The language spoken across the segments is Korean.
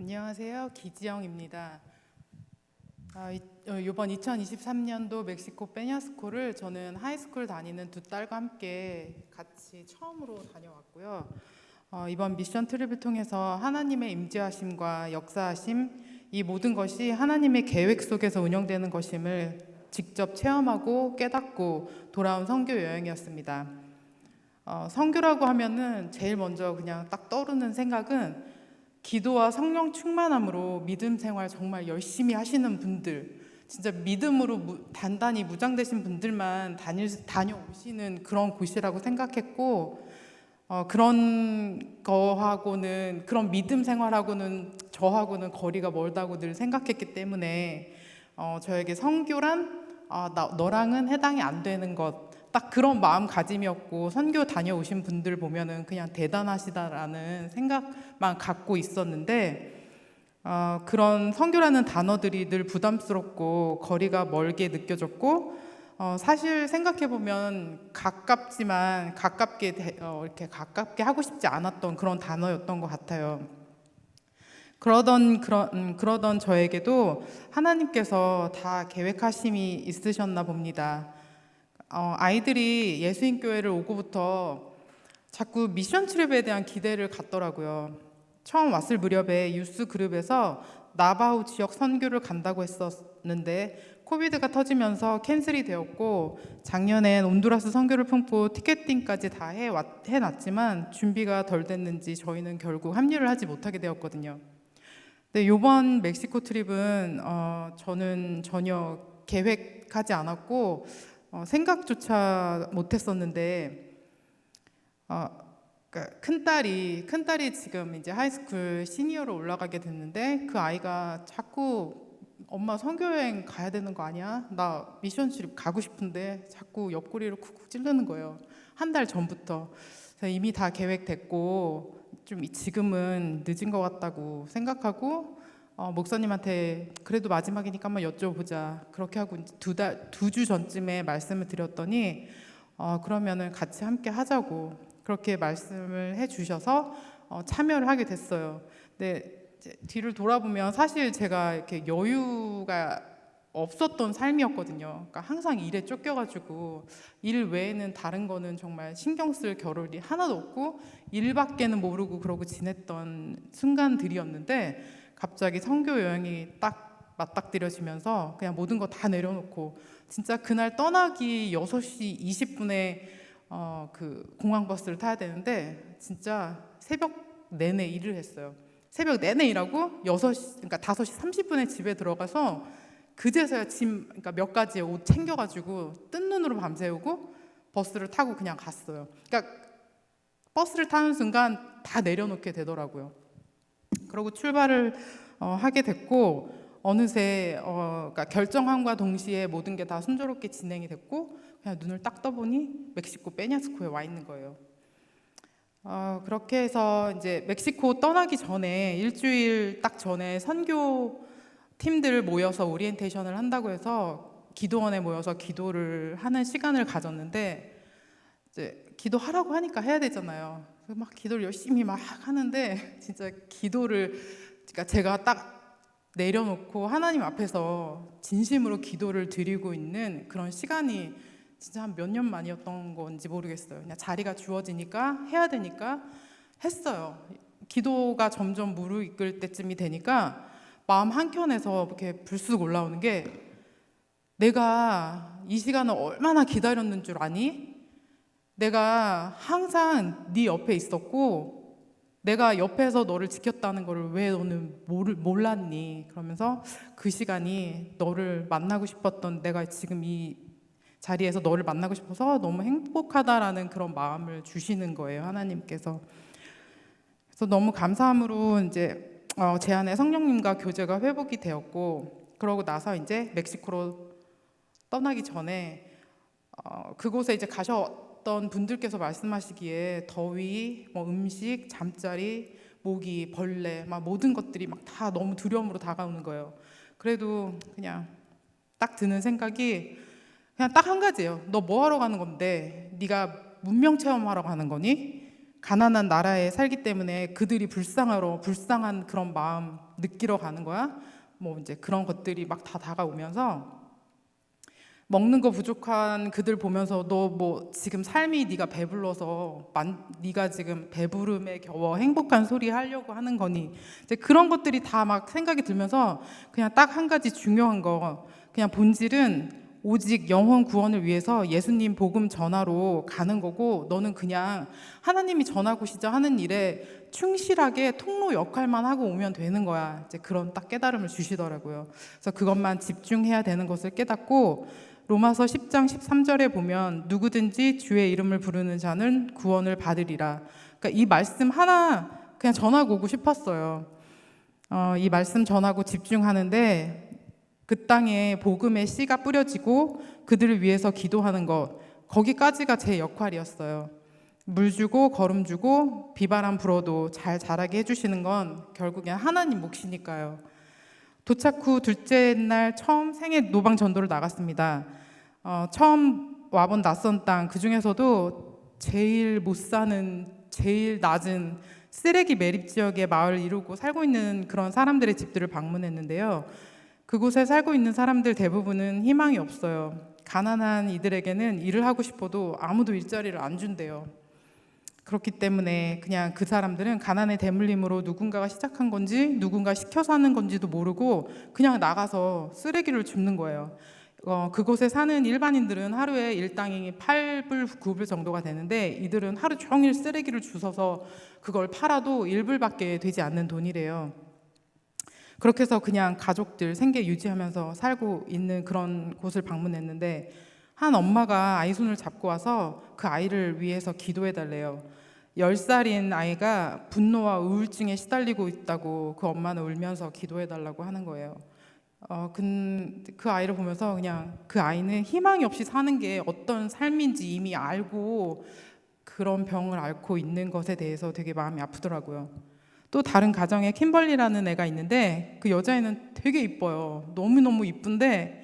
안녕하세요. 기지영입니다. 이번 2023년도 멕시코 페냐스코를 저는 하이스쿨 다니는 두 딸과 함께 같이 처음으로 다녀왔고요. 이번 미션 트립을 통해서 하나님의 임재하심과 역사하심, 이 모든 것이 하나님의 계획 속에서 운영되는 것임을 직접 체험하고 깨닫고 돌아온 선교 여행이었습니다. 선교라고 하면은 제일 먼저 그냥 딱 떠오르는 생각은 기도와 성령 충만함으로 믿음 생활 정말 열심히 하시는 분들, 진짜 믿음으로 단단히 무장되신 분들만 다녀오시는 그런 곳이라고 생각했고, 그런 거하고는, 그런 믿음 생활하고는 저하고는 거리가 멀다고 늘 생각했기 때문에 저에게 선교란 너랑은 해당이 안 되는 것, 딱 그런 마음가짐이었고, 선교 다녀오신 분들 보면은 그냥 대단하시다라는 생각만 갖고 있었는데, 그런 선교라는 단어들이 늘 부담스럽고 거리가 멀게 느껴졌고, 사실 생각해 보면 가깝지만 이렇게 가깝게 하고 싶지 않았던 그런 단어였던 것 같아요. 그러던 저에게도 하나님께서 다 계획하심이 있으셨나 봅니다. 아이들이 예수인교회를 오고부터 자꾸 미션 트립에 대한 기대를 갖더라고요. 처음 왔을 무렵에 유스 그룹에서 나바우 지역 선교를 간다고 했었는데 코비드가 터지면서 캔슬이 되었고, 작년엔 온두라스 선교를 품고 티켓팅까지 다 해놨지만 준비가 덜 됐는지 저희는 결국 합류를 하지 못하게 되었거든요. 근데 이번 멕시코 트립은 저는 전혀 계획하지 않았고 생각조차 못했었는데, 그러니까 큰딸이 지금 이제 하이스쿨 시니어로 올라가게 됐는데, 그 아이가 자꾸 엄마 선교여행 가야 되는 거 아니야? 나 미션 트립 가고 싶은데 자꾸 옆구리를 쿡쿡 찌르는 거예요. 한 달 전부터. 그래서 이미 다 계획됐고 좀 지금은 늦은 것 같다고 생각하고, 목사님한테 그래도 마지막이니까 한번 여쭤보자, 그렇게 하고 두 주 전쯤에 말씀을 드렸더니 그러면은 같이 함께 하자고 그렇게 말씀을 해주셔서 참여를 하게 됐어요. 근데 이제 뒤를 돌아보면 사실 제가 이렇게 여유가 없었던 삶이었거든요. 그러니까 항상 일에 쫓겨가지고 일 외에는 다른 거는 정말 신경 쓸 겨를이 하나도 없고 일밖에는 모르고 그러고 지냈던 순간들이었는데, 갑자기 선교 여행이 딱 맞닥뜨려지면서 그냥 모든 거 다 내려놓고, 진짜 그날 떠나기 6시 20분에 그 공항 버스를 타야 되는데 진짜 새벽 내내 일을 했어요. 새벽 내내 일하고 6시, 그러니까 5시 30분에 집에 들어가서 그제서야 그러니까 몇 가지 옷 챙겨가지고 뜬 눈으로 밤새우고 버스를 타고 그냥 갔어요. 그러니까 버스를 타는 순간 다 내려놓게 되더라고요. 그러고 출발을 하게 됐고, 어느새 그러니까 결정함과 동시에 모든 게 다 순조롭게 진행이 됐고, 그냥 눈을 딱 떠보니 멕시코 페냐스코에 와 있는 거예요. 그렇게 해서 이제 멕시코 떠나기 전에 일주일 딱 전에 선교 팀들 모여서 오리엔테이션을 한다고 해서 기도원에 모여서 기도를 하는 시간을 가졌는데, 이제 기도하라고 하니까 해야 되잖아요. 그래서 막 기도를 열심히 막 하는데 진짜 그러니까 제가 딱 내려놓고 하나님 앞에서 진심으로 기도를 드리고 있는 그런 시간이 진짜 한 몇 년 만이었던 건지 모르겠어요. 그냥 자리가 주어지니까 해야 되니까 했어요. 기도가 점점 무르익을 때쯤이 되니까 마음 한켠에서 이렇게 불쑥 올라오는 게, 내가 이 시간을 얼마나 기다렸는 줄 아니? 내가 항상 네 옆에 있었고 내가 옆에서 너를 지켰다는 걸 왜 너는 몰랐니? 그러면서 그 시간이 너를 만나고 싶었던, 내가 지금 이 자리에서 너를 만나고 싶어서 너무 행복하다라는 그런 마음을 주시는 거예요, 하나님께서. 그래서 너무 감사함으로 이제 제 안에 성령님과 교제가 회복이 되었고, 그러고 나서 이제 멕시코로 떠나기 전에 그곳에 이제 가셨던 분들께서 말씀하시기에 더위, 뭐 음식, 잠자리, 모기, 벌레, 막 모든 것들이 막 다 너무 두려움으로 다가오는 거예요. 그래도 그냥 딱 드는 생각이 그냥 딱 한 가지예요. 너 뭐 하러 가는 건데? 네가 문명 체험하러 가는 거니? 가난한 나라에 살기 때문에 그들이 불쌍한 그런 마음 느끼러 가는 거야. 뭐 이제 그런 것들이 막 다 다가오면서 먹는 거 부족한 그들 보면서 너 뭐 지금 삶이 네가 배불러서 네가 지금 배부름에 겨워 행복한 소리 하려고 하는 거니, 이제 그런 것들이 다 막 생각이 들면서 그냥 딱 한 가지 중요한 거, 그냥 본질은 오직 영혼 구원을 위해서 예수님 복음 전하러 가는 거고, 너는 그냥 하나님이 전하고시자 하는 일에 충실하게 통로 역할만 하고 오면 되는 거야. 이제 그런 딱 깨달음을 주시더라고요. 그래서 그것만 집중해야 되는 것을 깨닫고, 로마서 10장 13절에 보면 누구든지 주의 이름을 부르는 자는 구원을 받으리라. 그러니까 이 말씀 하나 그냥 전하고 오고 싶었어요. 이 말씀 전하고 집중하는데 그 땅에 복음의 씨가 뿌려지고 그들을 위해서 기도하는 것, 거기까지가 제 역할이었어요. 물 주고 거름 주고 비바람 불어도 잘 자라게 해주시는 건 결국엔 하나님 몫이니까요. 도착 후 둘째 날 처음 생애 노방 전도를 나갔습니다. 처음 와본 낯선 땅, 그 중에서도 제일 못 사는, 제일 낮은 쓰레기 매립 지역의 마을을 이루고 살고 있는 그런 사람들의 집들을 방문했는데요. 그곳에 살고 있는 사람들 대부분은 희망이 없어요. 가난한 이들에게는 일을 하고 싶어도 아무도 일자리를 안 준대요. 그렇기 때문에 그냥 그 사람들은 가난의 대물림으로 누군가가 시작한 건지 누군가 시켜서 하는 건지도 모르고 그냥 나가서 쓰레기를 줍는 거예요. 그곳에 사는 일반인들은 하루에 일당이 8불, 9불 정도가 되는데 이들은 하루 종일 쓰레기를 주워서 그걸 팔아도 1불밖에 되지 않는 돈이래요. 그렇게 해서 그냥 가족들 생계 유지하면서 살고 있는 그런 곳을 방문했는데, 한 엄마가 아이 손을 잡고 와서 그 아이를 위해서 기도해 달래요. 10살인 아이가 분노와 우울증에 시달리고 있다고 그 엄마는 울면서 기도해 달라고 하는 거예요. 그 아이를 보면서 그냥 그 아이는 희망이 없이 사는 게 어떤 삶인지 이미 알고 그런 병을 앓고 있는 것에 대해서 되게 마음이 아프더라고요. 또 다른 가정에 킴벌리라는 애가 있는데 그 여자애는 되게 이뻐요. 너무너무 이쁜데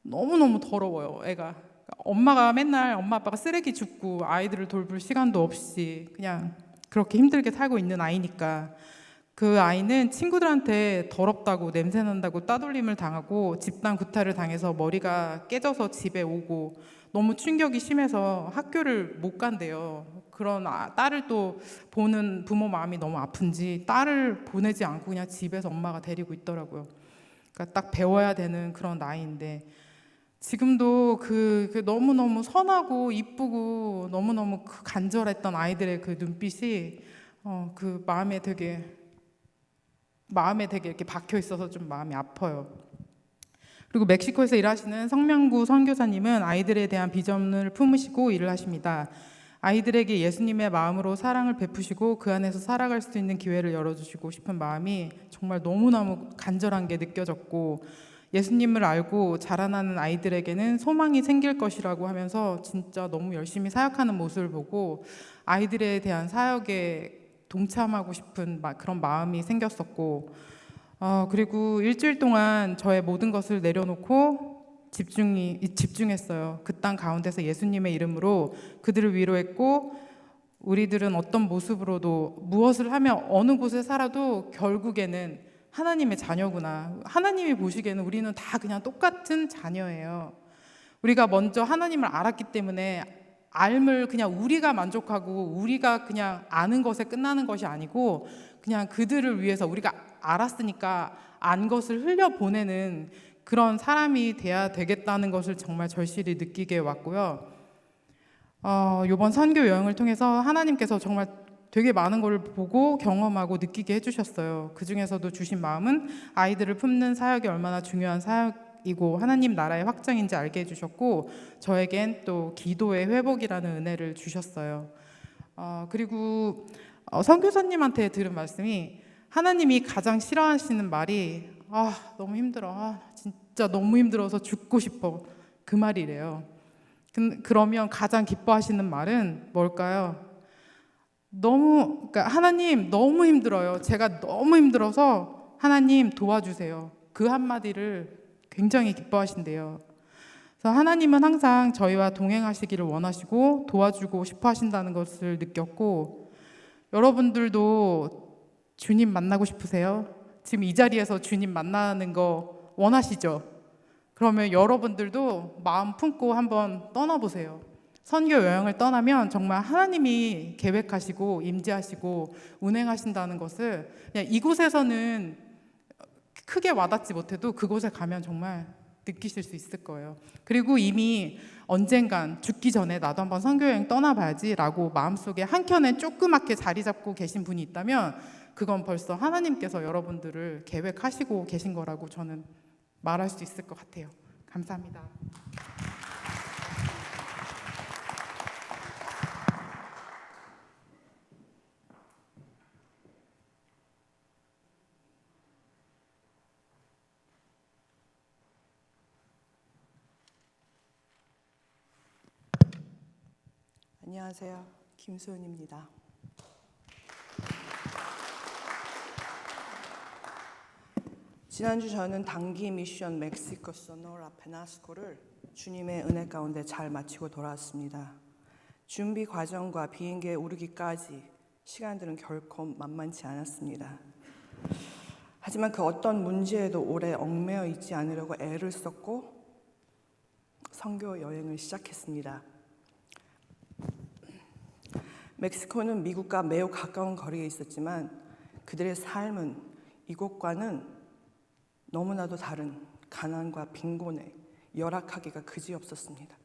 너무너무 더러워요, 애가. 엄마가 맨날 엄마 아빠가 쓰레기 줍고 아이들을 돌볼 시간도 없이 그냥 그렇게 힘들게 살고 있는 아이니까, 그 아이는 친구들한테 더럽다고 냄새난다고 따돌림을 당하고 집단 구타를 당해서 머리가 깨져서 집에 오고 너무 충격이 심해서 학교를 못 간대요. 그런 딸을 또 보는 부모 마음이 너무 아픈지 딸을 보내지 않고 그냥 집에서 엄마가 데리고 있더라고요. 그러니까 딱 배워야 되는 그런 나이인데, 지금도 그 너무너무 선하고 이쁘고 너무너무 그 간절했던 아이들의 그 눈빛이 그 마음에 되게 이렇게 박혀 있어서 좀 마음이 아파요. 그리고 멕시코에서 일하시는 성명구 선교사님은 아이들에 대한 비전을 품으시고 일을 하십니다. 아이들에게 예수님의 마음으로 사랑을 베푸시고 그 안에서 살아갈 수 있는 기회를 열어주시고 싶은 마음이 정말 너무너무 간절한 게 느껴졌고, 예수님을 알고 자라나는 아이들에게는 소망이 생길 것이라고 하면서 진짜 너무 열심히 사역하는 모습을 보고 아이들에 대한 사역에 동참하고 싶은 그런 마음이 생겼었고, 그리고 일주일 동안 저의 모든 것을 내려놓고 집중했어요. 그 땅 가운데서 예수님의 이름으로 그들을 위로했고, 우리들은 어떤 모습으로도 무엇을 하며 어느 곳에 살아도 결국에는 하나님의 자녀구나. 하나님이 보시기에는 우리는 다 그냥 똑같은 자녀예요. 우리가 먼저 하나님을 알았기 때문에 알을 그냥 우리가 만족하고 우리가 그냥 아는 것에 끝나는 것이 아니고, 그냥 그들을 위해서 우리가 알았으니까 안 것을 흘려보내는 그런 사람이 돼야 되겠다는 것을 정말 절실히 느끼게 왔고요. 이번 선교 여행을 통해서 하나님께서 정말 되게 많은 걸 보고 경험하고 느끼게 해주셨어요. 그 중에서도 주신 마음은 아이들을 품는 사역이 얼마나 중요한 사역이고 하나님 나라의 확장인지 알게 해주셨고, 저에겐 또 기도의 회복이라는 은혜를 주셨어요. 그리고 선교사님한테 들은 말씀이, 하나님이 가장 싫어하시는 말이 너무 힘들어, 진짜 너무 힘들어서 죽고 싶어, 그 말이래요. 그러면 가장 기뻐하시는 말은 뭘까요? 그러니까 하나님 너무 힘들어요, 제가 너무 힘들어서 하나님 도와주세요, 그 한마디를 굉장히 기뻐하신대요. 그래서 하나님은 항상 저희와 동행하시기를 원하시고 도와주고 싶어 하신다는 것을 느꼈고, 여러분들도 주님 만나고 싶으세요? 지금 이 자리에서 주님 만나는 거 원하시죠? 그러면 여러분들도 마음 품고 한번 떠나보세요. 선교 여행을 떠나면 정말 하나님이 계획하시고 임재하시고 운행하신다는 것을 그냥 이곳에서는 크게 와닿지 못해도 그곳에 가면 정말 느끼실 수 있을 거예요. 그리고 이미 언젠간 죽기 전에 나도 한번 선교여행 떠나봐야지라고 마음속에 한켠에 조그맣게 자리 잡고 계신 분이 있다면 그건 벌써 하나님께서 여러분들을 계획하시고 계신 거라고 저는 말할 수 있을 것 같아요. 감사합니다. 안녕하세요. 김소연입니다. 지난주 저는 단기 미션 멕시코 소노라 페나스코를 주님의 은혜 가운데 잘 마치고 돌아왔습니다. 준비 과정과 비행기에 오르기까지 시간들은 결코 만만치 않았습니다. 하지만 그 어떤 문제에도 오래 얽매여 있지 않으려고 애를 썼고 선교 여행을 시작했습니다. 멕시코는 미국과 매우 가까운 거리에 있었지만 그들의 삶은 이곳과는 너무나도 다른 가난과 빈곤에 열악하기가 그지없었습니다.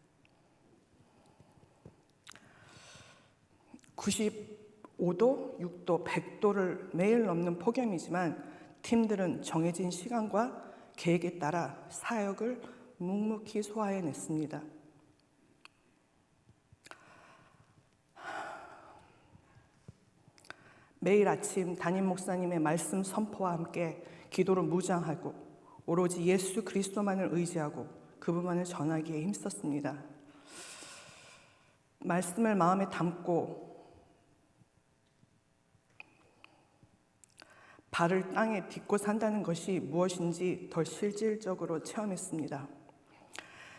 95도, 6도, 100도를 매일 넘는 폭염이지만 팀들은 정해진 시간과 계획에 따라 사역을 묵묵히 소화해냈습니다. 매일 아침 담임 목사님의 말씀 선포와 함께 기도로 무장하고 오로지 예수 그리스도만을 의지하고 그분만을 전하기에 힘썼습니다. 말씀을 마음에 담고 발을 땅에 딛고 산다는 것이 무엇인지 더 실질적으로 체험했습니다.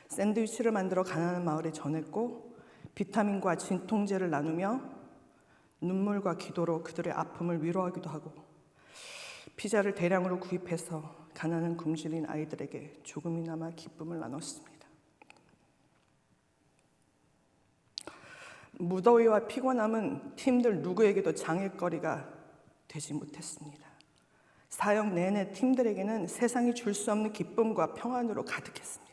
샌드위치를 만들어 가난한 마을에 전했고 비타민과 진통제를 나누며 눈물과 기도로 그들의 아픔을 위로하기도 하고 피자를 대량으로 구입해서 가난한 굶주린 아이들에게 조금이나마 기쁨을 나눴습니다. 무더위와 피곤함은 팀들 누구에게도 장애거리가 되지 못했습니다. 사역 내내 팀들에게는 세상이 줄 수 없는 기쁨과 평안으로 가득했습니다.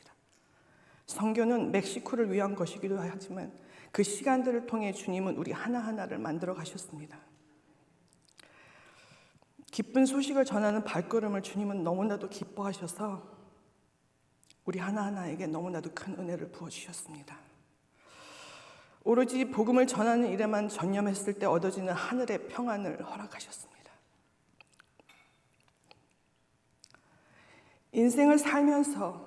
선교는 멕시코를 위한 것이기도 하지만 그 시간들을 통해 주님은 우리 하나하나를 만들어 가셨습니다. 기쁜 소식을 전하는 발걸음을 주님은 너무나도 기뻐하셔서 우리 하나하나에게 너무나도 큰 은혜를 부어주셨습니다. 오로지 복음을 전하는 일에만 전념했을 때 얻어지는 하늘의 평안을 허락하셨습니다. 인생을 살면서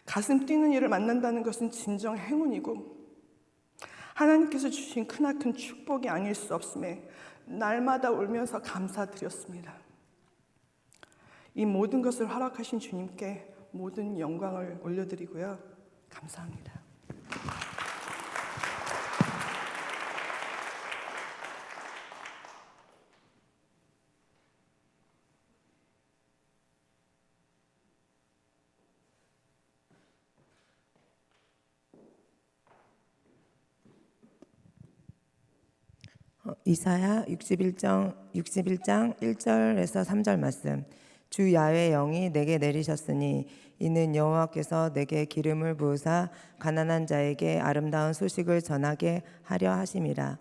가슴 뛰는 일을 만난다는 것은 진정 행운이고 하나님께서 주신 크나큰 축복이 아닐 수 없음에 날마다 울면서 감사드렸습니다. 이 모든 것을 허락하신 주님께 모든 영광을 올려드리고요. 감사합니다. 이사야 61장 1절에서 3절 말씀. 주 야훼 영이 내게 내리셨으니 이는 여호와께서 내게 기름을 부으사 가난한 자에게 아름다운 소식을 전하게 하려 하심이라.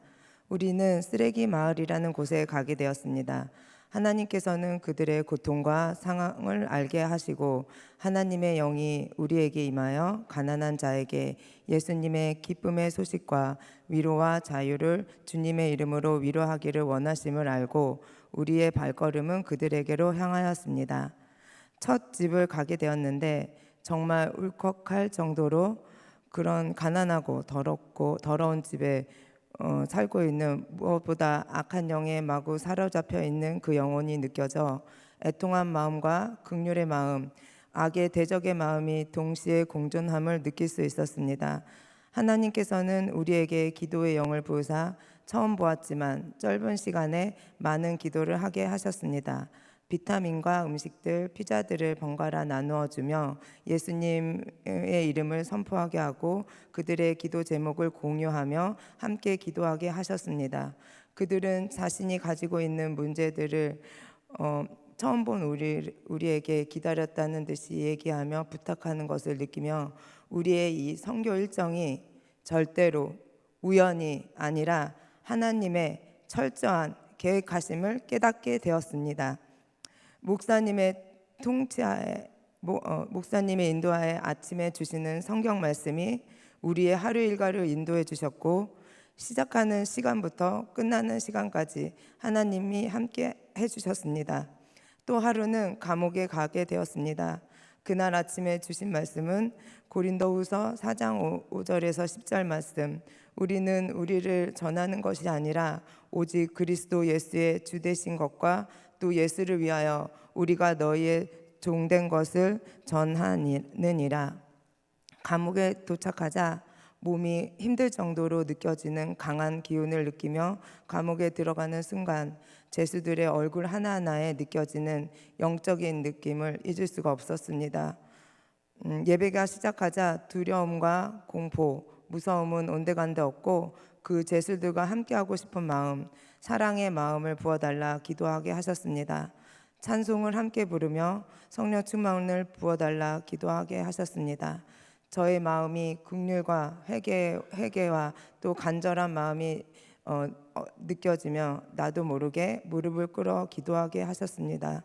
우리는 쓰레기 마을이라는 곳에 가게 되었습니다. 하나님께서는 그들의 고통과 상황을 알게 하시고 하나님의 영이 우리에게 임하여 가난한 자에게 예수님의 기쁨의 소식과 위로와 자유를 주님의 이름으로 위로하기를 원하심을 알고 우리의 발걸음은 그들에게로 향하였습니다. 첫 집을 가게 되었는데 정말 울컥할 정도로 그런 가난하고 더럽고 더러운 집에 살고 있는 무엇보다 악한 영에 마구 사로잡혀 있는 그 영혼이 느껴져 애통한 마음과 긍휼의 마음, 악의 대적의 마음이 동시에 공존함을 느낄 수 있었습니다. 하나님께서는 우리에게 기도의 영을 부으사 처음 보았지만 짧은 시간에 많은 기도를 하게 하셨습니다. 비타민과 음식들, 피자들을 번갈아 나누어 주며 예수님의 이름을 선포하게 하고 그들의 기도 제목을 공유하며 함께 기도하게 하셨습니다. 그들은 자신이 가지고 있는 문제들을 처음 본 우리에게 기다렸다는 듯이 얘기하며 부탁하는 것을 느끼며 우리의 이 선교 일정이 절대로 우연이 아니라 하나님의 철저한 계획하심을 깨닫게 되었습니다. 목사님의 통치하에 목사님의 인도하에 아침에 주시는 성경 말씀이 우리의 하루 일과를 인도해 주셨고 시작하는 시간부터 끝나는 시간까지 하나님이 함께 해주셨습니다. 또 하루는 감옥에 가게 되었습니다. 그날 아침에 주신 말씀은 고린도후서 4장 5절에서 10절 말씀. 우리는 우리를 전하는 것이 아니라 오직 그리스도 예수의 주 되신 것과 또 예수를 위하여 우리가 너희의 종된 것을 전하느니라. 감옥에 도착하자 몸이 힘들 정도로 느껴지는 강한 기운을 느끼며 감옥에 들어가는 순간 제수들의 얼굴 하나하나에 느껴지는 영적인 느낌을 잊을 수가 없었습니다. 예배가 시작하자 두려움과 공포, 무서움은 온데간데 없고 그 제수들과 함께하고 싶은 마음, 사랑의 마음을 부어달라 기도하게 하셨습니다. 찬송을 함께 부르며 성령 충만을 부어달라 기도하게 하셨습니다. 저의 마음이 긍휼과 회개와 또 간절한 마음이 느껴지며 나도 모르게 무릎을 꿇어 기도하게 하셨습니다.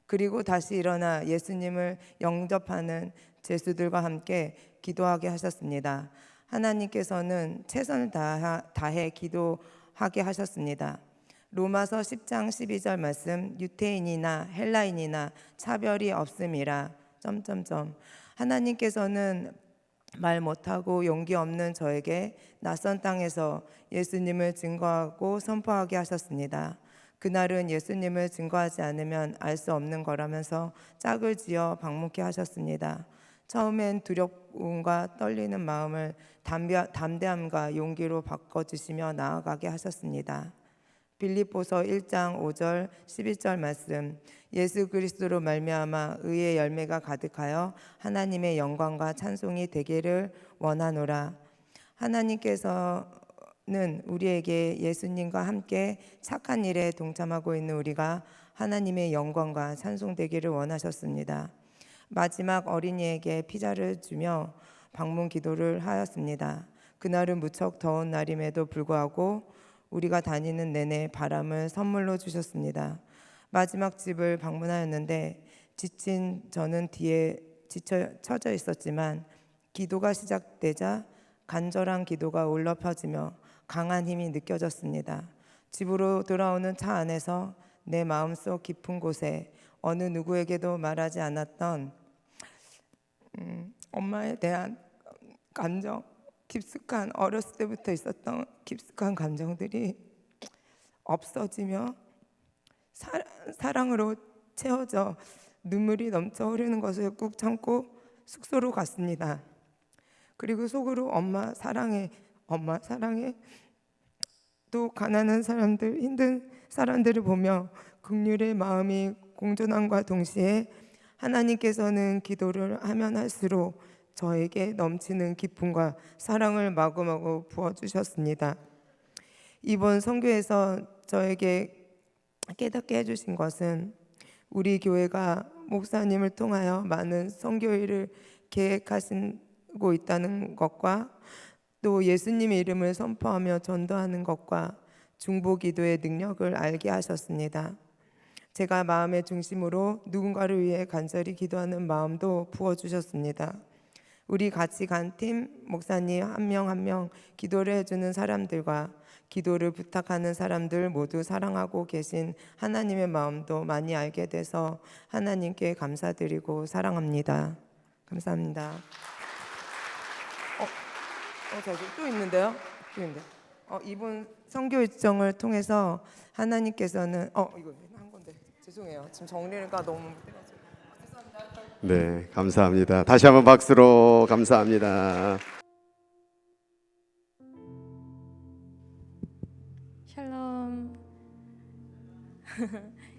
그리고 다시 일어나 예수님을 영접하는 제수들과 함께 기도하게 하셨습니다. 하나님께서는 최선을 다해 기도하게 하셨습니다. 로마서 10장 12절 말씀 유대인이나 헬라인이나 차별이 없음이라 하나님께서는 말 못하고 용기 없는 저에게 낯선 땅에서 예수님을 증거하고 선포하게 하셨습니다. 그날은 예수님을 증거하지 않으면 알 수 없는 거라면서 짝을 지어 방문케 하셨습니다. 처음엔 두려움과 떨리는 마음을 담대함과 용기로 바꿔주시며 나아가게 하셨습니다. 빌립보서 1장 5절 11절 말씀 예수 그리스도로 말미암아 의의 열매가 가득하여 하나님의 영광과 찬송이 되기를 원하노라. 하나님께서는 우리에게 예수님과 함께 착한 일에 동참하고 있는 우리가 하나님의 영광과 찬송되기를 원하셨습니다. 마지막 어린이에게 피자를 주며 방문 기도를 하였습니다. 그날은 무척 더운 날임에도 불구하고 우리가 다니는 내내 바람을 선물로 주셨습니다. 마지막 집을 방문하였는데 지친 저는 뒤에 처져 있었지만 기도가 시작되자 간절한 기도가 울려 퍼지며 강한 힘이 느껴졌습니다. 집으로 돌아오는 차 안에서 내 마음속 깊은 곳에 어느 누구에게도 말하지 않았던 엄마에 대한 감정, 깊숙한 어렸을 때부터 있었던 깊숙한 감정들이 없어지며 사랑으로 채워져 눈물이 넘쳐 흐르는 것을 꾹 참고 숙소로 갔습니다. 그리고 속으로 엄마 사랑해 또 가난한 사람들, 힘든 사람들을 보며 긍휼의 마음이 공존함과 동시에 하나님께서는 기도를 하면 할수록 저에게 넘치는 기쁨과 사랑을 마구마구 부어주셨습니다. 이번 선교에서 저에게 깨닫게 해주신 것은 우리 교회가 목사님을 통하여 많은 선교일을 계획하시고 있다는 것과 또 예수님의 이름을 선포하며 전도하는 것과 중보기도의 능력을 알게 하셨습니다. 제가 마음의 중심으로 누군가를 위해 간절히 기도하는 마음도 부어주셨습니다. 우리 같이 간 팀 목사님 한 명 한 명 기도를 해주는 사람들과 기도를 부탁하는 사람들 모두 사랑하고 계신 하나님의 마음도 많이 알게 돼서 하나님께 감사드리고 사랑합니다. 감사합니다. 저기 또 있는데요. 이번 선교 일정을 통해서 하나님께서는 이거 한 건데 죄송해요. 지금 정리가 너무 못해가지고. 네, 감사합니다. 다시 한번 박수로 감사합니다.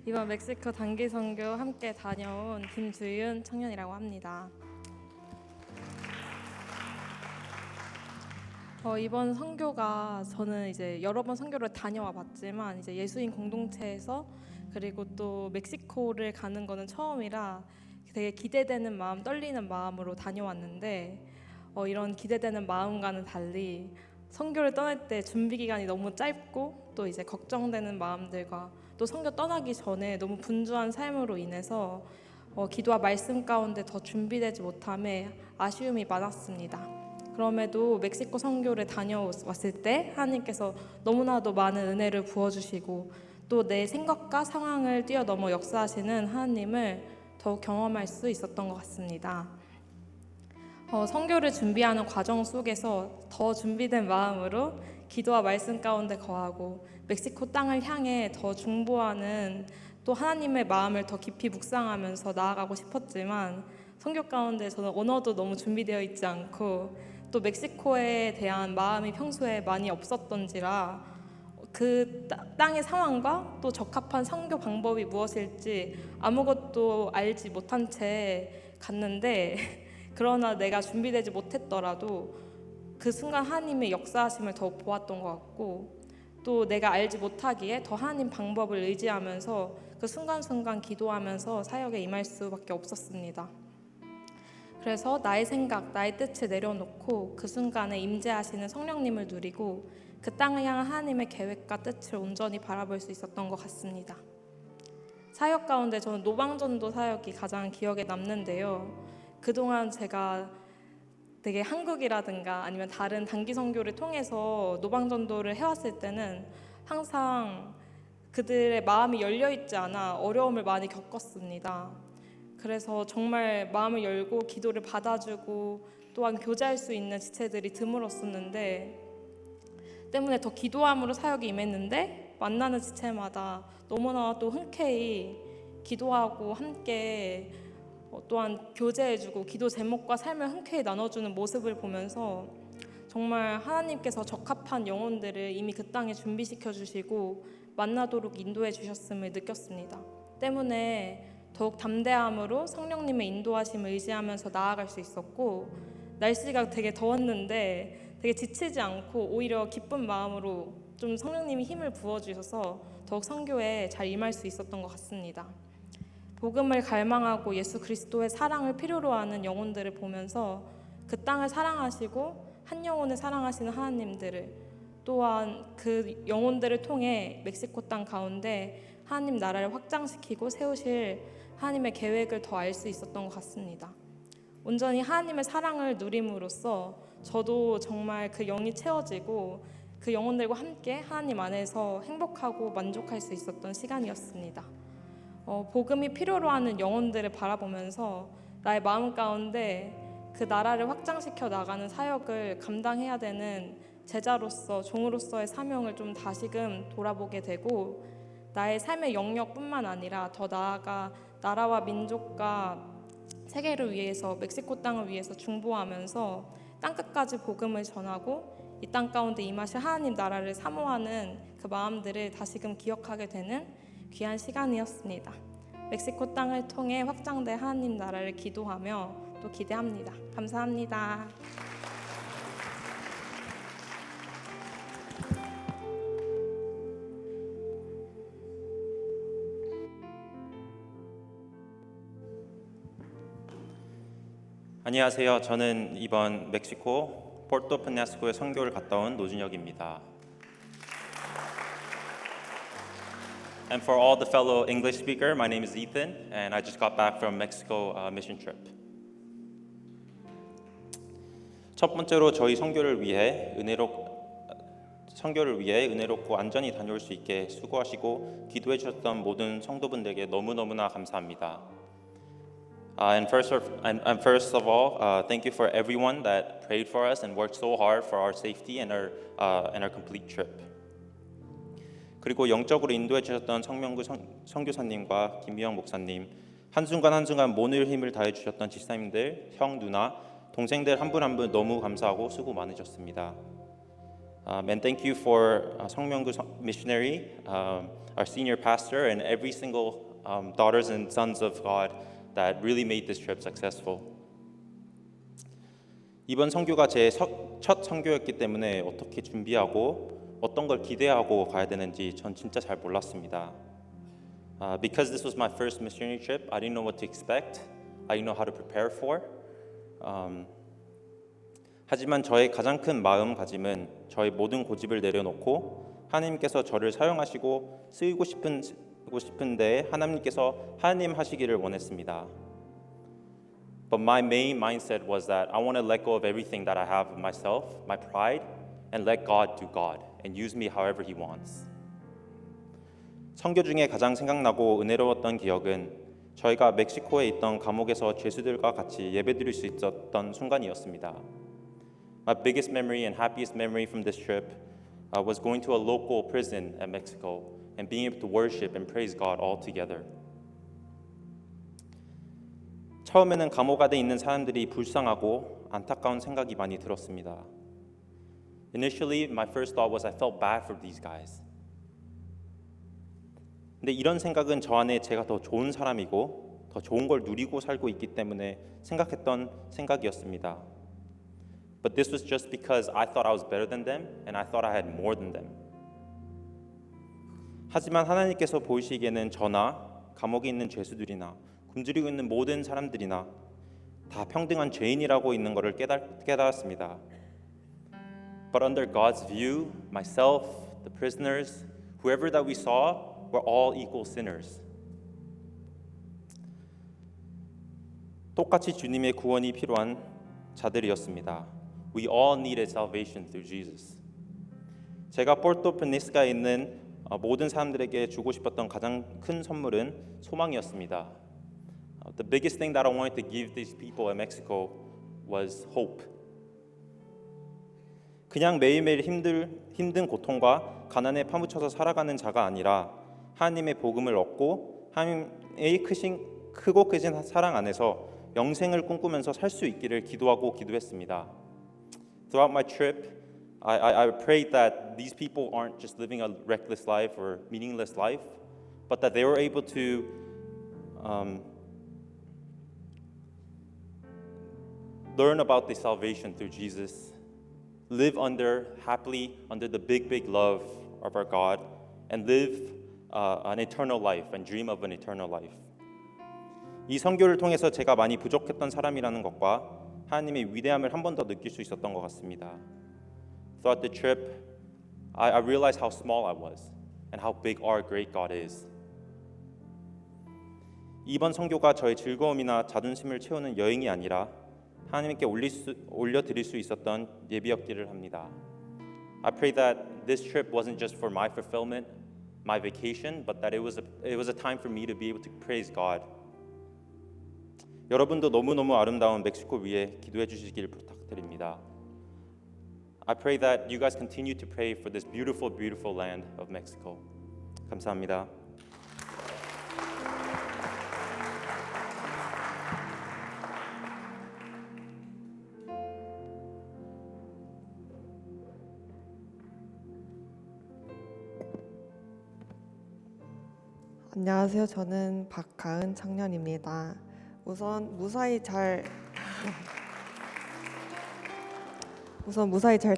이번 멕시코 단기 선교 함께 다녀온 김주윤 청년이라고 합니다. 이번 선교가 저는 이제 여러 번 선교를 다녀와 봤지만 이제 예수인 공동체에서 그리고 또 멕시코를 가는 거는 처음이라 되게 기대되는 마음, 떨리는 마음으로 다녀왔는데 이런 기대되는 마음과는 달리 선교를 떠날 때 준비 기간이 너무 짧고 또 이제 걱정되는 마음들과 또 선교 떠나기 전에 너무 분주한 삶으로 인해서 기도와 말씀 가운데 더 준비되지 못함에 아쉬움이 많았습니다. 그럼에도 멕시코 선교를 다녀왔을 때 하나님께서 너무나도 많은 은혜를 부어주시고 또 내 생각과 상황을 뛰어넘어 역사하시는 하나님을 더욱 경험할 수 있었던 것 같습니다. 선교를 준비하는 과정 속에서 더 준비된 마음으로 기도와 말씀 가운데 거하고 멕시코 땅을 향해 더 중보하는 또 하나님의 마음을 더 깊이 묵상하면서 나아가고 싶었지만 선교 가운데 저는 언어도 너무 준비되어 있지 않고 또 멕시코에 대한 마음이 평소에 많이 없었던지라 그 땅의 상황과 또 적합한 선교 방법이 무엇일지 아무것도 알지 못한 채 갔는데 그러나 내가 준비되지 못했더라도 그 순간 하나님의 역사하심을 더 보았던 것 같고 또 내가 알지 못하기에 더 하나님 방법을 의지하면서 그 순간순간 기도하면서 사역에 임할 수밖에 없었습니다. 그래서 나의 생각, 나의 뜻을 내려놓고 그 순간에 임재하시는 성령님을 누리고 그 땅을 향한 하나님의 계획과 뜻을 온전히 바라볼 수 있었던 것 같습니다. 사역 가운데 저는 노방전도 사역이 가장 기억에 남는데요. 그동안 제가 되게 한국이라든가 아니면 다른 단기 선교를 통해서 노방전도를 해왔을 때는 항상 그들의 마음이 열려있지 않아 어려움을 많이 겪었습니다. 그래서 정말 마음을 열고 기도를 받아주고 또한 교제할 수 있는 지체들이 드물었었는데 때문에 더 기도함으로 사역이 임했는데 만나는 지체마다 너무나 또 흔쾌히 기도하고 함께 또한 교제해주고 기도 제목과 삶을 흔쾌히 나눠주는 모습을 보면서 정말 하나님께서 적합한 영혼들을 이미 그 땅에 준비시켜 주시고 만나도록 인도해 주셨음을 느꼈습니다. 때문에 더욱 담대함으로 성령님의 인도하심을 의지하면서 나아갈 수 있었고 날씨가 되게 더웠는데 되게 지치지 않고 오히려 기쁜 마음으로 좀 성령님이 힘을 부어주셔서 더욱 선교에 잘 임할 수 있었던 것 같습니다. 복음을 갈망하고 예수 그리스도의 사랑을 필요로 하는 영혼들을 보면서 그 땅을 사랑하시고 한 영혼을 사랑하시는 하나님들을 또한 그 영혼들을 통해 멕시코 땅 가운데 하나님 나라를 확장시키고 세우실 하나님의 계획을 더 알 수 있었던 것 같습니다. 온전히 하나님의 사랑을 누림으로써 저도 정말 그 영이 채워지고 그 영혼들과 함께 하나님 안에서 행복하고 만족할 수 있었던 시간이었습니다. 복음이 필요로 하는 영혼들을 바라보면서 나의 마음 가운데 그 나라를 확장시켜 나가는 사역을 감당해야 되는 제자로서 종으로서의 사명을 좀 다시금 돌아보게 되고 나의 삶의 영역뿐만 아니라 더 나아가 나라와 민족과 세계를 위해서 멕시코 땅을 위해서 중보하면서 땅끝까지 복음을 전하고 이 땅 가운데 임하실 하나님 나라를 사모하는 그 마음들을 다시금 기억하게 되는 귀한 시간이었습니다. 멕시코 땅을 통해 확장된 하나님 나라를 기도하며 또 기대합니다. 감사합니다. 안녕하세요. 저는 이번 멕시코 포르토 페냐스코에 선교를 갔다 온 노준혁입니다. And for all the fellow English speaker, my name is Ethan, and I just got back from Mexico mission trip. 첫 번째로 저희 선교를 위해 은혜롭고 안전히 다녀올 수 있게 수고하시고 기도해 주셨던 모든 성도분들에게 너무너무나 감사합니다. And first of all, thank you for everyone that prayed for us and worked so hard for our safety and our complete trip. 그리고 영적으로 인도해 주셨던 성명구 선교사님과 김미영 목사님, 한순간 한순간 모든 힘을 다해 주셨던 집사님들, 형, 누나, 동생들 한 분 한 분 너무 감사하고 수고 많으셨습니다. And thank you for 성명구 missionary, our senior pastor, and every single daughters and sons of God that really made this trip successful. 이번 선교가 제 첫 선교였기 때문에 어떻게 준비하고 어떤 걸 기대하고 가야 되는지 전 진짜 잘 몰랐습니다. Because this was my first missionary trip, I didn't know what to expect. I didn't know how to prepare for. 하지만 저의 가장 큰 마음가짐은 저의 모든 고집을 내려놓고 하나님께서 저를 사용하시고 쓰이고 싶은데 하나님께서 하나님 하시기를 원했습니다. But my main mindset was that I want to let go of everything that I have of myself, my pride, and let God do God and use me however He wants. 선교 중에 가장 생각나고 은혜로웠던 기억은 저희가 멕시코에 있던 감옥에서 죄수들과 같이 예배드릴 수 있었던 순간이었습니다. My biggest memory and happiest memory from this trip was going to a local prison at Mexico and being able to worship and praise God all together. 처음에는 감옥 안에 있는 사람들이 불쌍하고 안타까운 생각이 많이 들었습니다. Initially, my first thought was I felt bad for these guys. 근데 이런 생각은 저 안에 제가 더 좋은 사람이고 더 좋은 걸 누리고 살고 있기 때문에 생각했던 생각이었습니다. But this was just because I thought I was better than them and I thought I had more than them. 하지만 하나님께서 보이시기에는 저나 감옥에 있는 죄수들이나 굶주리고 있는 모든 사람들이나 다 평등한 죄인이라고 있는 것을 깨달았습니다. But under God's view, myself, the prisoners, whoever that we saw, were all equal sinners. 똑같이 주님의 구원이 필요한 자들이었습니다. We all needed salvation through Jesus. 제가 포르토프니스가에 있는 모든 사람들에게 주고 싶었던 가장 큰 선물은 소망이었습니다. The biggest thing that I wanted to give these people in Mexico was hope. 그냥 매일매일 힘든 고통과 가난에 파묻혀서 살아가는 자가 아니라 하나님의 복음을 얻고 하나님의 크고 크신 사랑 안에서 영생을 꿈꾸면서 살 수 있기를 기도했습니다. Throughout my trip, I prayed that these people aren't just living a reckless life or meaningless life, but that they were able to learn about the salvation through Jesus, live happily under the big love of our God, and live an eternal life and dream of an eternal life. 이 선교를 통해서 제가 많이 부족했던 사람이라는 것과 하나님의 위대함을 한 번 더 느낄 수 있었던 것 같습니다. Throughout the trip, I realized how small I was and how big our great God is. 이번 선교가 저의 즐거움이나 자존심을 채우는 여행이 아니라 하나님께 올려드릴 수 있었던 예비였기를 합니다. I pray that this trip wasn't just for my fulfillment, my vacation, but that it was a time for me to be able to praise God. 여러분도 너무너무 아름다운 멕시코 위에 기도해 주시길 부탁드립니다. I pray that you guys continue to pray for this beautiful, beautiful land of Mexico. 감사합니다. 안녕하세요. 저는 박가은 청년입니다. 우선 무사히 잘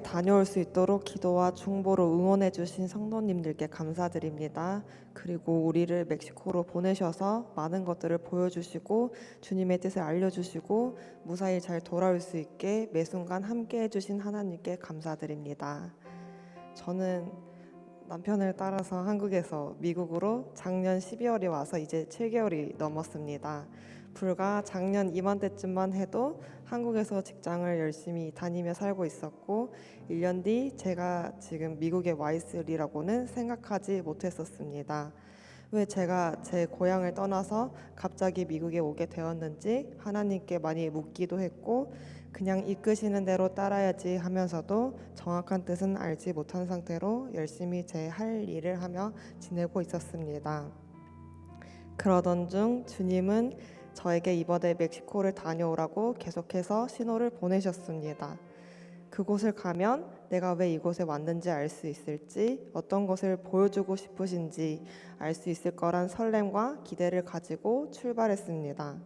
다녀올 수 있도록 기도와 중보로 응원해 주신 성도님들께 감사드립니다. 그리고 우리를 멕시코로 보내셔서 많은 것들을 보여주시고 주님의 뜻을 알려주시고 무사히 잘 돌아올 수 있게 매 순간 함께해 주신 하나님께 감사드립니다. 저는 남편을 따라서 한국에서 미국으로 작년 12월에 와서 이제 7개월이 넘었습니다. 불과 작년 이맘때쯤만 해도 한국에서 직장을 열심히 다니며 살고 있었고 1년 뒤 제가 지금 미국에 와 있으리라고는 생각하지 못했었습니다. 왜 제가 제 고향을 떠나서 갑자기 미국에 오게 되었는지 하나님께 많이 묻기도 했고 그냥 이끄시는 대로 따라야지 하면서도 정확한 뜻은 알지 못한 상태로 열심히 제 할 일을 하며 지내고 있었습니다. 그러던 중 주님은 저에게 이번에 멕시코를 다녀오라고 계속해서 신호를 보내셨습니다. 그곳을 가면 내가 왜 이곳에 왔는지 알 수 있을지, 어떤 것을 보여주고 싶으신지 알 수 있을 거란 설렘과 기대를 가지고 출발했습니다.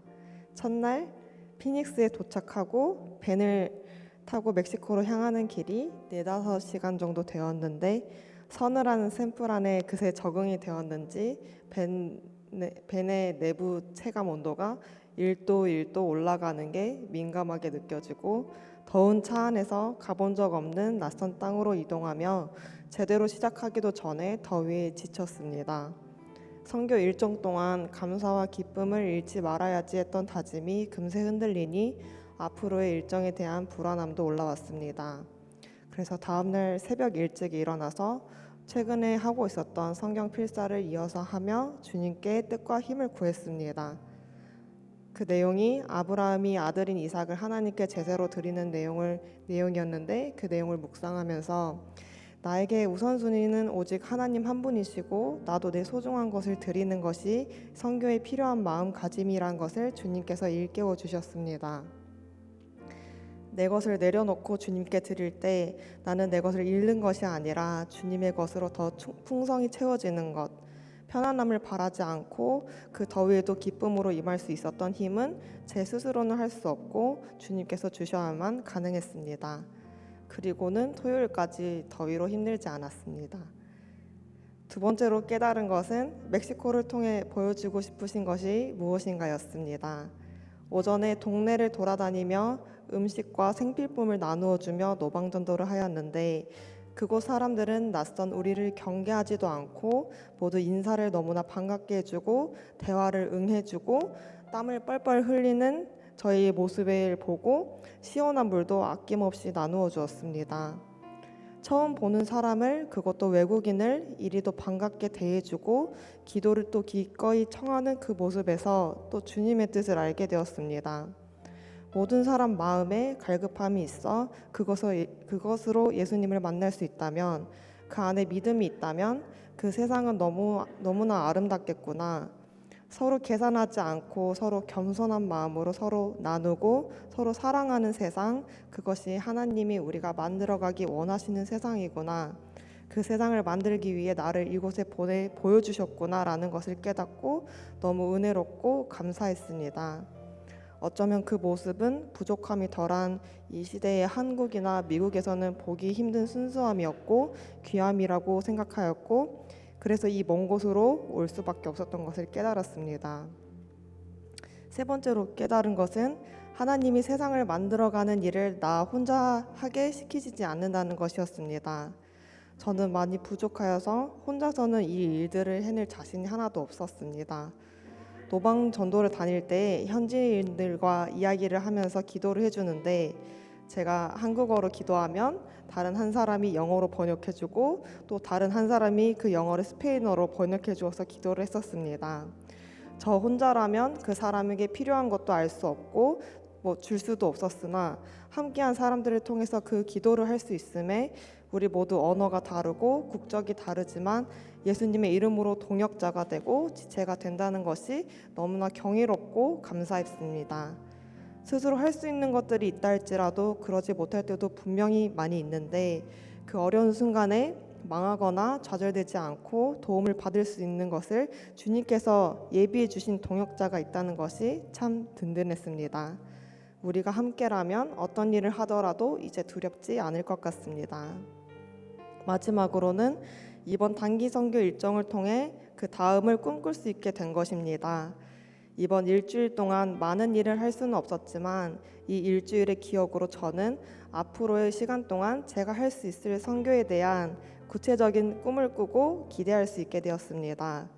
첫날 피닉스에 도착하고 벤을 타고 멕시코로 향하는 길이 4-5시간 정도 되었는데 서늘한 샘플 안에 그새 적응이 되었는지 벤의 내부 체감 온도가 1도 올라가는 게 민감하게 느껴지고 더운 차 안에서 가본 적 없는 낯선 땅으로 이동하며 제대로 시작하기도 전에 더위에 지쳤습니다. 선교 일정 동안 감사와 기쁨을 잃지 말아야지 했던 다짐이 금세 흔들리니 앞으로의 일정에 대한 불안함도 올라왔습니다. 그래서 다음날 새벽 일찍 일어나서 최근에 하고 있었던 성경 필사를 이어서 하며 주님께 뜻과 힘을 구했습니다. 그 내용이 아브라함이 아들인 이삭을 하나님께 제사로 드리는 내용이었는데 그 내용을 묵상하면서 나에게 우선순위는 오직 하나님 한 분이시고 나도 내 소중한 것을 드리는 것이 선교에 필요한 마음가짐이란 것을 주님께서 일깨워 주셨습니다. 내 것을 내려놓고 주님께 드릴 때 나는 내 것을 잃는 것이 아니라 주님의 것으로 더 풍성히 채워지는 것, 편안함을 바라지 않고 그 더위에도 기쁨으로 임할 수 있었던 힘은 제 스스로는 할 수 없고 주님께서 주셔야만 가능했습니다. 그리고는 토요일까지 더위로 힘들지 않았습니다. 두 번째로 깨달은 것은 멕시코를 통해 보여주고 싶으신 것이 무엇인가였습니다. 오전에 동네를 돌아다니며 음식과 생필품을 나누어 주며 노방전도를 하였는데 그곳 사람들은 낯선 우리를 경계하지도 않고 모두 인사를 너무나 반갑게 해주고 대화를 응해주고 땀을 뻘뻘 흘리는 저희의 모습을 보고 시원한 물도 아낌없이 나누어 주었습니다. 처음 보는 사람을, 그것도 외국인을 이리도 반갑게 대해주고 기도를 또 기꺼이 청하는 그 모습에서 또 주님의 뜻을 알게 되었습니다. 모든 사람 마음에 갈급함이 있어 그것으로 예수님을 만날 수 있다면, 그 안에 믿음이 있다면 그 세상은 너무나 아름답겠구나. 서로 계산하지 않고 서로 겸손한 마음으로 서로 나누고 서로 사랑하는 세상, 그것이 하나님이 우리가 만들어가기 원하시는 세상이구나. 그 세상을 만들기 위해 나를 이곳에 보여주셨구나라는 것을 깨닫고 너무 은혜롭고 감사했습니다. 어쩌면 그 모습은 부족함이 덜한 이 시대의 한국이나 미국에서는 보기 힘든 순수함이었고 귀함이라고 생각하였고 그래서 이 먼 곳으로 올 수밖에 없었던 것을 깨달았습니다. 세 번째로 깨달은 것은 하나님이 세상을 만들어가는 일을 나 혼자 하게 시키지 않는다는 것이었습니다. 저는 많이 부족하여서 혼자서는 이 일들을 해낼 자신이 하나도 없었습니다. 노방 전도를 다닐 때 현지인들과 이야기를 하면서 기도를 해주는데 제가 한국어로 기도하면 다른 한 사람이 영어로 번역해주고 또 다른 한 사람이 그 영어를 스페인어로 번역해주어서 기도를 했었습니다. 저 혼자라면 그 사람에게 필요한 것도 알 수 없고 줄 수도 없었으나 함께한 사람들을 통해서 그 기도를 할 수 있음에 우리 모두 언어가 다르고 국적이 다르지만 예수님의 이름으로 동역자가 되고 지체가 된다는 것이 너무나 경이롭고 감사했습니다. 스스로 할 수 있는 것들이 있다 할지라도 그러지 못할 때도 분명히 많이 있는데 그 어려운 순간에 망하거나 좌절되지 않고 도움을 받을 수 있는 것을 주님께서 예비해 주신 동역자가 있다는 것이 참 든든했습니다. 우리가 함께라면 어떤 일을 하더라도 이제 두렵지 않을 것 같습니다. 마지막으로는 이번 단기 선교 일정을 통해 그 다음을 꿈꿀 수 있게 된 것입니다. 이번 일주일 동안 많은 일을 할 수는 없었지만 이 일주일의 기억으로 저는 앞으로의 시간 동안 제가 할 수 있을 선교에 대한 구체적인 꿈을 꾸고 기대할 수 있게 되었습니다.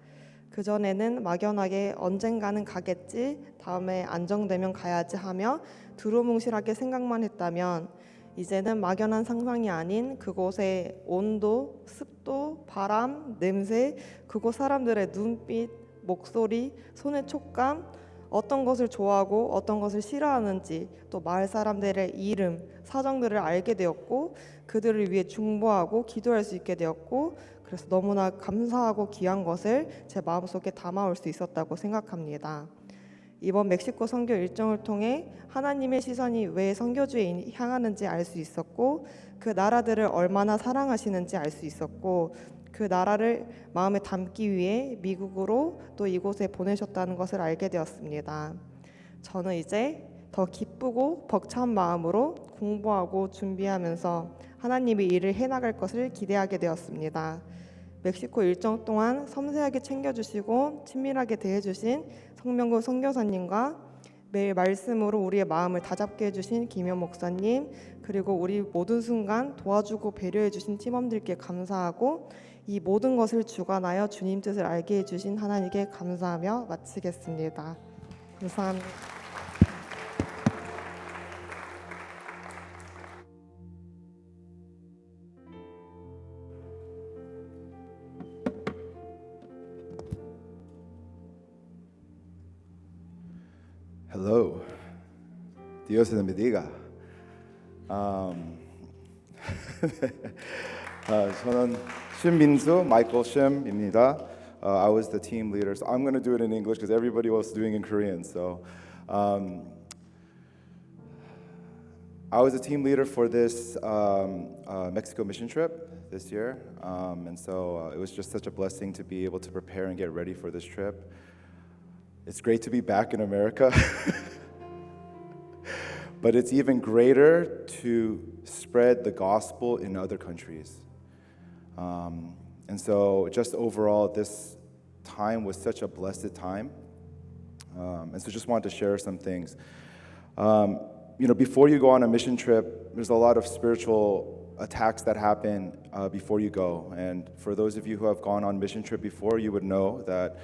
그전에는 막연하게 언젠가는 가겠지, 다음에 안정되면 가야지 하며 두루뭉실하게 생각만 했다면 이제는 막연한 상상이 아닌 그곳의 온도, 습도, 바람, 냄새, 그곳 사람들의 눈빛, 목소리, 손의 촉감, 어떤 것을 좋아하고 어떤 것을 싫어하는지 또 마을 사람들의 이름, 사정들을 알게 되었고 그들을 위해 중보하고 기도할 수 있게 되었고 그래서 너무나 감사하고 귀한 것을 제 마음속에 담아올 수 있었다고 생각합니다. 이번 멕시코 선교 일정을 통해 하나님의 시선이 왜 선교주에 향하는지 알 수 있었고 그 나라들을 얼마나 사랑하시는지 알 수 있었고 그 나라를 마음에 담기 위해 미국으로 또 이곳에 보내셨다는 것을 알게 되었습니다. 저는 이제 더 기쁘고 벅찬 마음으로 공부하고 준비하면서 하나님의 일을 해나갈 것을 기대하게 되었습니다. 멕시코 일정 동안 섬세하게 챙겨주시고 친밀하게 대해주신 성명구 선교사님과 매일 말씀으로 우리의 마음을 다잡게 해주신 김현 목사님, 그리고 우리 모든 순간 도와주고 배려해주신 팀원들께 감사하고 이 모든 것을 주관하여 주님 뜻을 알게 해주신 하나님께 감사하며 마치겠습니다. 감사합니다. Hello. Dios les bendiga. 저는 심민수, Michael Shim입니다. I was the team leader. So I'm going to do it in English because everybody else is doing it in Korean. So I was a team leader for this Mexico mission trip this year. And so it was just such a blessing to be able to prepare and get ready for this trip. It's great to be back in America, but it's even greater to spread the gospel in other countries. And so just overall, this time was such a blessed time. And so just wanted to share some things. Before you go on a mission trip, there's a lot of spiritual attacks that happen before you go. And for those of you who have gone on mission trip before, you would know that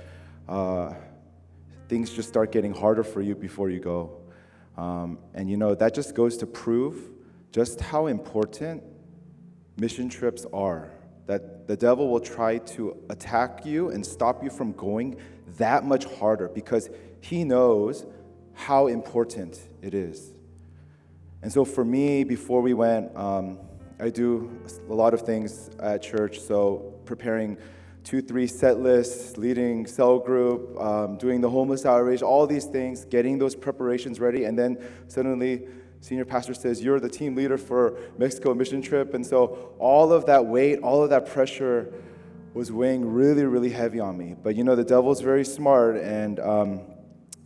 things just start getting harder for you before you go. And that just goes to prove just how important mission trips are. That the devil will try to attack you and stop you from going that much harder because he knows how important it is. And so for me, before we went, I do a lot of things at church, so preparing 2-3 set lists, leading cell group, doing the homeless outreach, all these things, getting those preparations ready, and then suddenly senior pastor says, you're the team leader for Mexico mission trip, and so all of that weight, all of that pressure was weighing really, really heavy on me. But the devil's very smart, and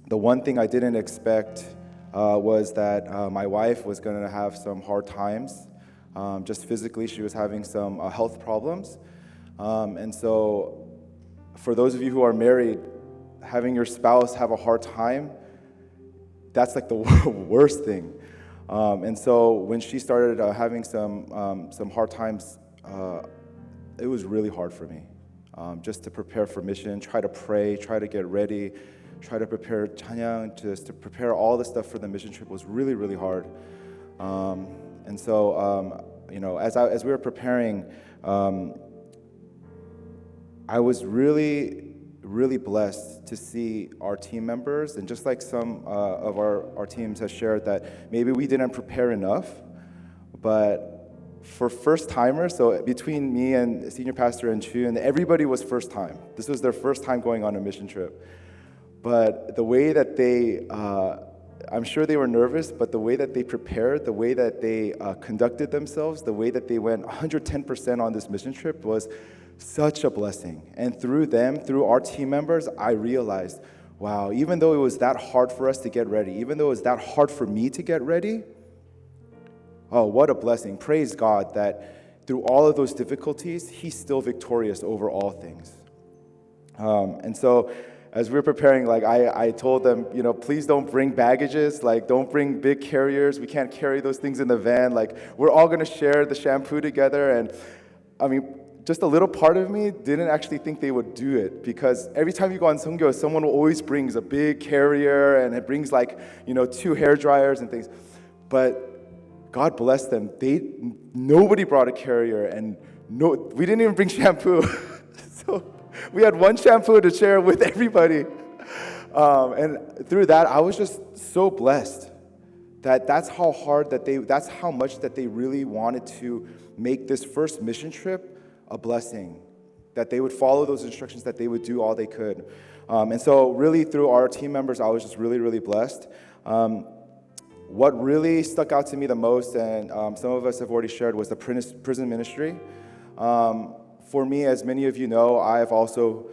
the one thing I didn't expect was that my wife was going to have some hard times. Just physically, she was having some health problems. And so for those of you who are married, having your spouse have a hard time, that's like the worst thing. And so when she started having some hard times, it was really hard for me. Just to prepare for mission, try to pray, try to get ready, try to prepare 찬양, just to prepare all the stuff for the mission trip was really, really hard. And so, as we were preparing, I was really, really blessed to see our team members, and just like some of our teams have shared that maybe we didn't prepare enough, but for first timers, so between me and senior pastor and Chun, everybody was first time. This was their first time going on a mission trip. But the way that they, I'm sure they were nervous, but the way that they prepared, the way that they conducted themselves, the way that they went 110% on this mission trip was such a blessing. And through them, through our team members, I realized, wow, even though it was that hard for us to get ready, even though it was that hard for me to get ready, oh, what a blessing. Praise God that through all of those difficulties, He's still victorious over all things. And so as we were preparing, I told them, please don't bring baggages, don't bring big carriers. We can't carry those things in the van. We're all going to share the shampoo together. And I mean, just a little part of me didn't actually think they would do it, because every time you go on Seongyo, someone always brings a big carrier, and it brings 2 hair dryers and things. But God bless them. Nobody brought a carrier, and we didn't even bring shampoo. So we had one shampoo to share with everybody. And through that, I was just so blessed that's how much that they really wanted to make this first mission trip a blessing, that they would follow those instructions, that they would do all they could. And so really through our team members, I was just really, really blessed. What really stuck out to me the most, and some of us have already shared, was the prison ministry. For me, as many of you know, I've also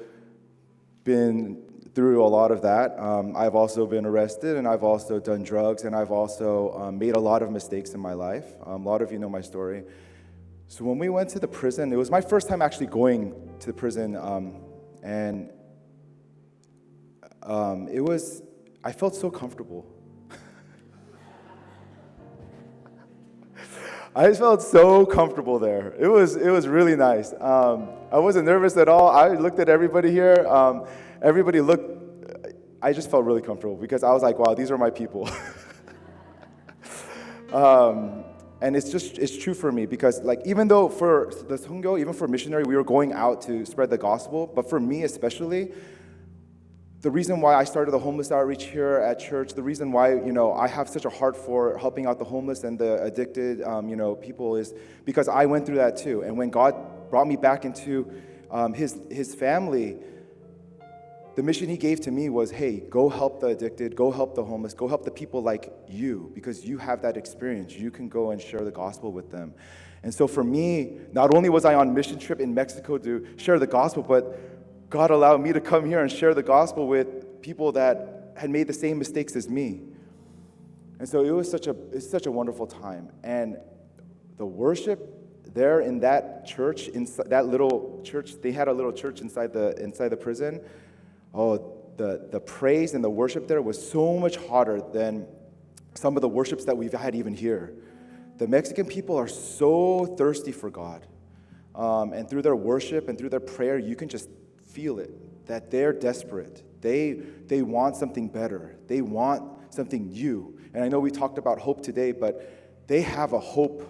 been through a lot of that. I've also been arrested, and I've also done drugs, and I've also made a lot of mistakes in my life. A lot of you know my story. So when we went to the prison, it was my first time actually going to the prison, and I felt so comfortable. I just felt so comfortable there. It was really nice. I wasn't nervous at all. I looked at everybody here. Everybody looked. I just felt really comfortable because I was like, wow, these are my people. And it's true for me because like even though for the Seongyo, even for missionary, we were going out to spread the gospel, but for me especially, the reason why I started the homeless outreach here at church, the reason why I have such a heart for helping out the homeless and the addicted people is because I went through that too. And when God brought me back into His family, the mission He gave to me was, hey, go help the addicted, go help the homeless, go help the people like you, because you have that experience. You can go and share the gospel with them. And so for me, not only was I on mission trip in Mexico to share the gospel, but God allowed me to come here and share the gospel with people that had made the same mistakes as me. And so it was such a wonderful time. And the worship there in that church, in that little church, they had a little church inside the prison. Oh, the praise and the worship there was so much hotter than some of the worships that we've had even here. The Mexican people are so thirsty for God. And through their worship and through their prayer, you can just feel it, that they're desperate. They want something better. They want something new. And I know we talked about hope today, but they have a hope.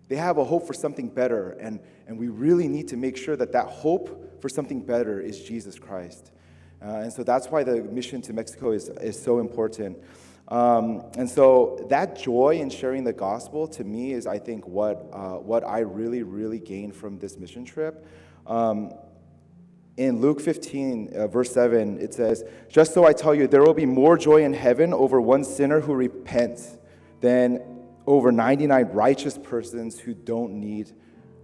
They have a hope for something better. And we really need to make sure that hope for something better is Jesus Christ. And so that's why the mission to Mexico is so important. And so that joy in sharing the gospel to me is, I think, what I really, really gained from this mission trip. In Luke 15, verse 7, it says, "Just so I tell you, there will be more joy in heaven over one sinner who repents than over 99 righteous persons who don't need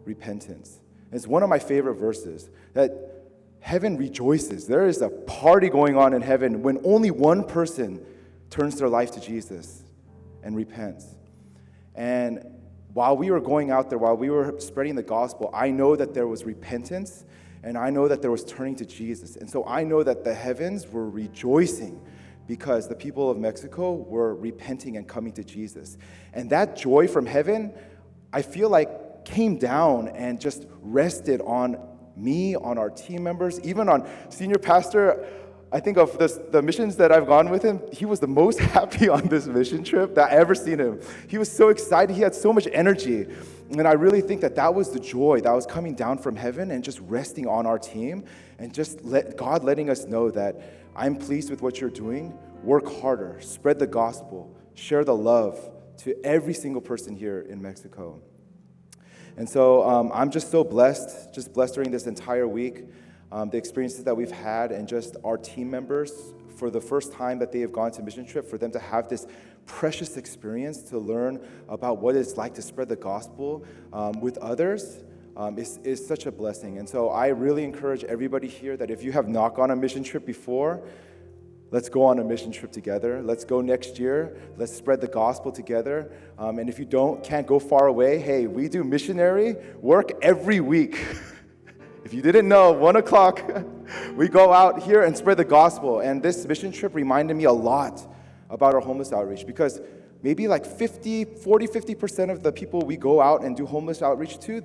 repentance." It's one of my favorite verses, that heaven rejoices. There is a party going on in heaven when only one person turns their life to Jesus and repents. And while we were going out there, while we were spreading the gospel, I know that there was repentance, and I know that there was turning to Jesus. And so I know that the heavens were rejoicing because the people of Mexico were repenting and coming to Jesus. And that joy from heaven, I feel like came down and just rested on me, on our team members, even on senior pastor. I think of the missions that I've gone with him, he was the most happy on this mission trip that I ever seen him. He was so excited. He had so much energy. And I really think that was the joy that was coming down from heaven and just resting on our team and just God letting us know that I'm pleased with what you're doing. Work harder, spread the gospel, share the love to every single person here in Mexico. And so I'm just so blessed during this entire week. The experiences that we've had and just our team members, for the first time that they have gone to mission trip, for them to have this precious experience to learn about what it's like to spread the gospel with others is such a blessing. And so I really encourage everybody here that if you have not gone on a mission trip before, let's go on a mission trip together. Let's go next year. Let's spread the gospel together. And if you can't go far away, hey, we do missionary work every week. If you didn't know, 1 o'clock, we go out here and spread the gospel. And this mission trip reminded me a lot about our homeless outreach, because maybe like 50% of the people we go out and do homeless outreach to,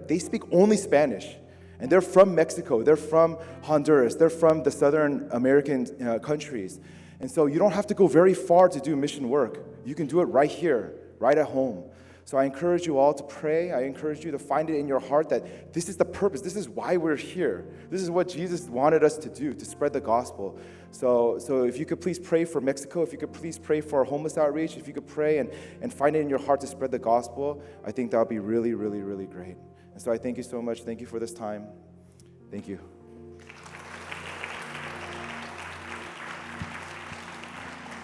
they speak only Spanish. And they're from Mexico, they're from Honduras, they're from the Southern American countries. And so you don't have to go very far to do mission work. You can do it right here, right at home. So I encourage you all to pray. I encourage you to find it in your heart that this is the purpose. This is why we're here. This is what Jesus wanted us to do, to spread the gospel. So if you could please pray for Mexico, if you could please pray for our homeless outreach, if you could pray and find it in your heart to spread the gospel, I think that would be really, really, really great. And so I thank you so much. Thank you for this time. Thank you.